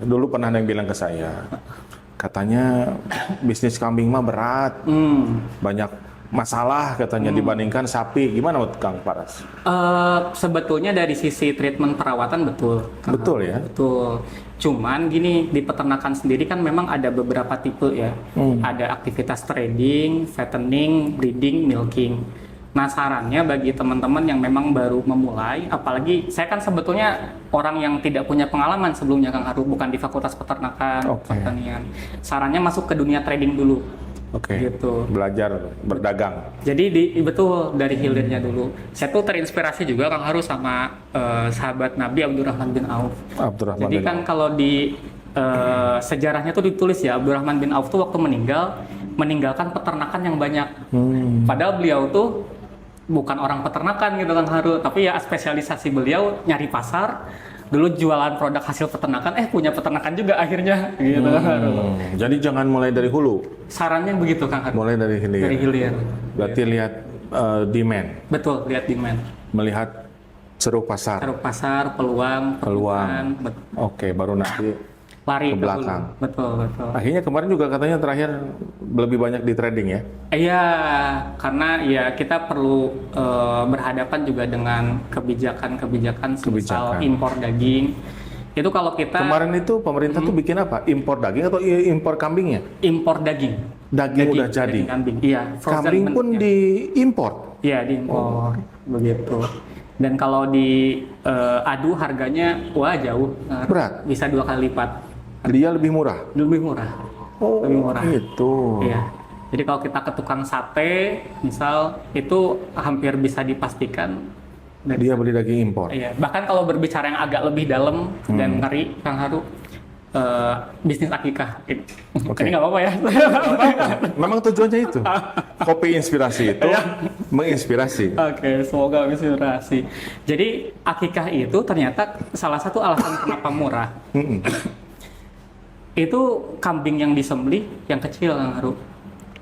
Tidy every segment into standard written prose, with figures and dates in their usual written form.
Dulu pernah ada yang bilang ke saya, katanya bisnis kambing mah berat, banyak masalah katanya dibandingkan sapi. Gimana menurut Kang Paras? Sebetulnya dari sisi treatment perawatan betul. Betul ya? Betul. Cuman gini, di peternakan sendiri kan memang ada beberapa tipe ya. Ada aktivitas trading, fattening, breeding, milking. Nah, sarannya bagi teman-teman yang memang baru memulai, apalagi saya kan sebetulnya orang yang tidak punya pengalaman sebelumnya, Kang Haru, bukan di Fakultas Peternakan, Pertanian. Sarannya masuk ke dunia trading dulu. Gitu. Belajar berdagang. Jadi betul dari hilirnya dulu. Saya tuh terinspirasi juga Kang Haru sama sahabat Nabi Abdurrahman bin Auf. Jadi kan kalau di sejarahnya tuh ditulis ya, Abdurrahman bin Auf tuh waktu meninggalkan peternakan yang banyak. Padahal beliau tuh bukan orang peternakan gitu Kang Haru, tapi ya spesialisasi beliau nyari pasar. Dulu jualan produk hasil peternakan, punya peternakan juga akhirnya gitu Kang Haru. Jadi jangan mulai dari hulu. Sarannya begitu Kang Haru. Mulai dari hilir. Dari hilir. Berarti lihat demand. Betul, lihat demand. Melihat ceruk pasar. Ceruk pasar, peluang. Oke, baru nanti lari ke belakang. Betul. Akhirnya kemarin juga katanya terakhir lebih banyak di trading ya? Iya, karena ya kita perlu berhadapan juga dengan kebijakan misal impor daging. Itu kalau kita kemarin itu pemerintah tuh bikin apa? Impor daging atau impor kambingnya? Impor daging. Daging udah jadi. Daging kambing. Iya, kambing pun diimpor. Iya, diimpor. Begitu. Dan kalau di adu harganya jauh. Berat. Bisa 2 kali lipat. Dia lebih murah. Lebih murah. Lebih murah. Itu. Iya. Jadi kalau kita ke tukang sate, misal itu hampir bisa dipastikan dia beli daging impor. Iya. Bahkan kalau berbicara yang agak lebih dalam dan ngeri, Kang Haru, bisnis akikah. Ini nggak apa-apa ya. Memang tujuannya itu. Kopi inspirasi itu menginspirasi. Oke, semoga menginspirasi. Jadi akikah itu ternyata salah satu alasan kenapa murah. Itu kambing yang disembelih yang kecil Kang Haru.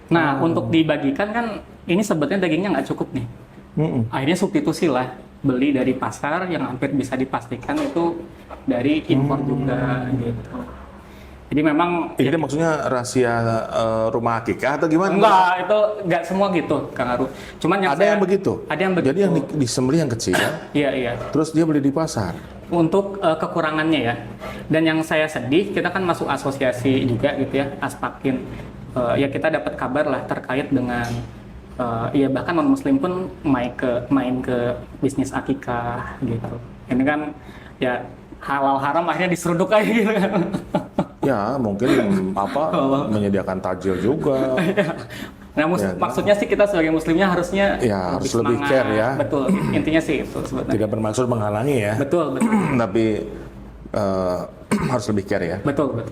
Nah, untuk dibagikan kan ini sebetulnya dagingnya nggak cukup nih. Akhirnya substitusi lah, beli dari pasar yang hampir bisa dipastikan itu dari impor juga gitu. Jadi memang ini maksudnya rahasia rumah akikah atau gimana? Enggak, itu enggak semua gitu Kang Haru. Cuman yang ada yang begitu. Ada yang begitu. Jadi yang disembelih yang kecil. Iya. Terus dia beli di pasar. Untuk kekurangannya ya. Dan yang saya sedih, kita kan masuk asosiasi juga gitu ya, Aspakin. Ya kita dapat kabar lah terkait dengan ya bahkan non muslim pun main ke bisnis akikah gitu. Ini kan ya halal haram akhirnya diseruduk aja gitu kan. Ya mungkin menyediakan tajil juga. Nah, maksudnya sih kita sebagai muslimnya harusnya harus lebih care ya. Betul, intinya sih itu sebetulnya. Tidak bermaksud menghalangi ya. Betul. Tapi harus lebih care ya. Betul.